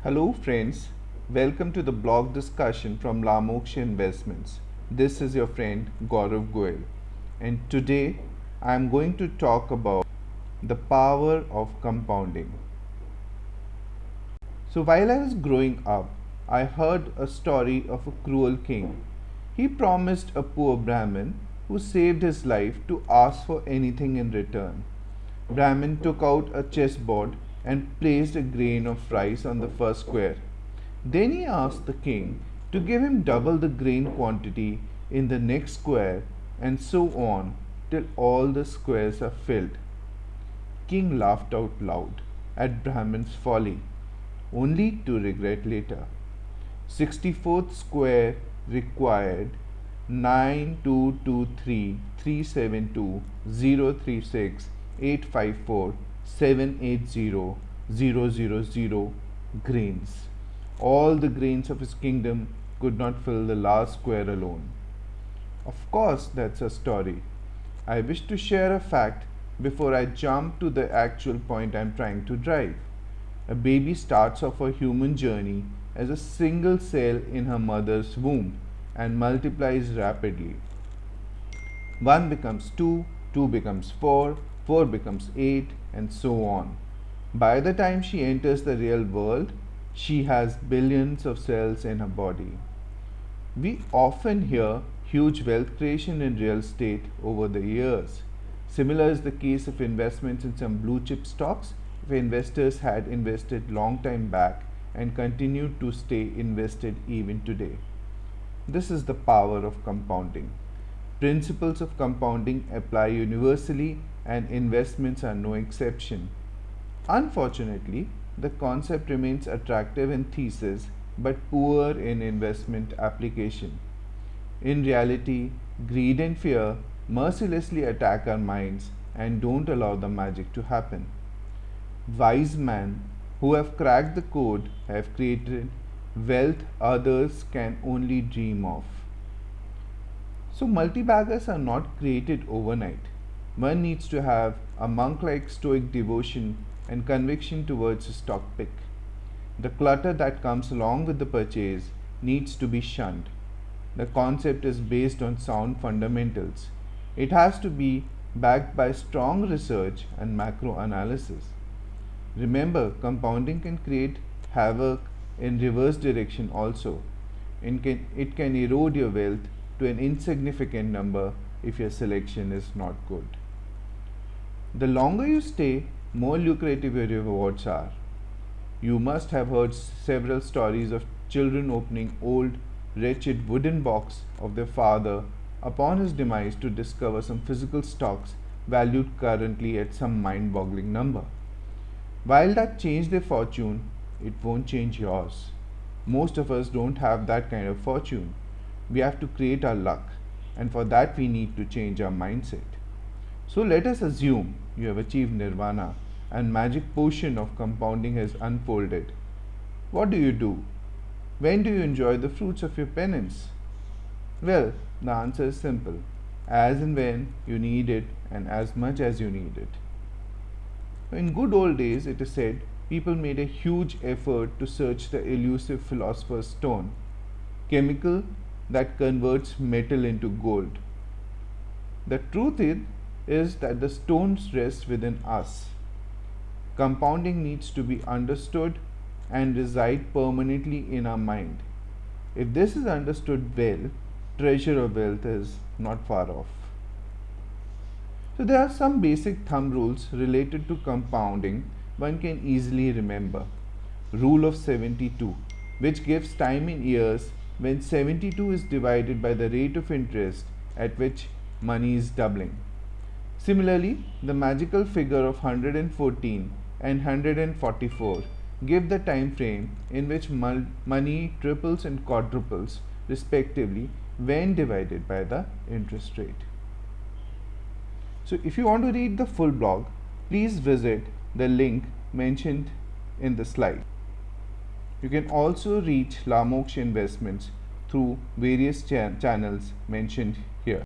Hello friends, welcome to the blog discussion from Lamoksha Investments. This is your friend Gaurav Goel, and today I am going to talk about the power of compounding. So while I was growing up, I heard a story of a cruel king. He promised a poor Brahmin who saved his life to ask for anything in return. Brahmin took out a chessboard and placed a grain of rice on the first square. Then he asked the king to give him double the grain quantity in the next square, and so on till all the squares are filled. King laughed out loud at Brahmin's folly, only to regret later. 64th square required 9223372036854780 grains. All the grains of his kingdom could not fill the last square alone. Of course, that's a story. I wish to share a fact before I jump to the actual point I'm trying to drive. A baby starts off a human journey as a single cell in her mother's womb and multiplies rapidly. 1 becomes 2, 2 becomes 4, 4 becomes 8, and so on. By the time she enters the real world, she has billions of cells in her body. We often hear huge wealth creation in real estate over the years. Similar is the case of investments in some blue chip stocks if investors had invested long time back and continued to stay invested even today. This is the power of compounding. Principles of compounding apply universally and investments are no exception. Unfortunately, the concept remains attractive in thesis but poor in investment application. In reality, greed and fear mercilessly attack our minds and don't allow the magic to happen. Wise men who have cracked the code have created wealth others can only dream of. So, multi-baggers are not created overnight. One needs to have a monk like stoic devotion and conviction towards a stock pick. The clutter that comes along with the purchase needs to be shunned. The concept is based on sound fundamentals. It has to be backed by strong research and macro analysis. Remember, compounding can create havoc in reverse direction also. It can erode your wealth to an insignificant number if your selection is not good. The longer you stay, more lucrative your rewards are. You must have heard several stories of children opening old, wretched wooden box of their father upon his demise to discover some physical stocks valued currently at some mind-boggling number. While that changed their fortune, it won't change yours. Most of us don't have that kind of fortune. We have to create our luck, and for that we need to change our mindset. So let us assume you have achieved nirvana and magic potion of compounding has unfolded. What do? When do you enjoy the fruits of your penance? Well, the answer is simple. As and when you need it and as much as you need it. In good old days, it is said, people made a huge effort to search the elusive philosopher's stone, chemical that converts metal into gold. The truth is that the stones rest within us. Compounding needs to be understood and reside permanently in our mind. If this is understood well, treasure of wealth is not far off. So there are some basic thumb rules related to compounding one can easily remember. Rule of 72, which gives time in years when 72 is divided by the rate of interest at which money is doubling. Similarly, the magical figure of 114 and 144 give the time frame in which money triples and quadruples respectively when divided by the interest rate. So if you want to read the full blog, please visit the link mentioned in the slide. You can also reach Lamoksha Investments through various channels mentioned here.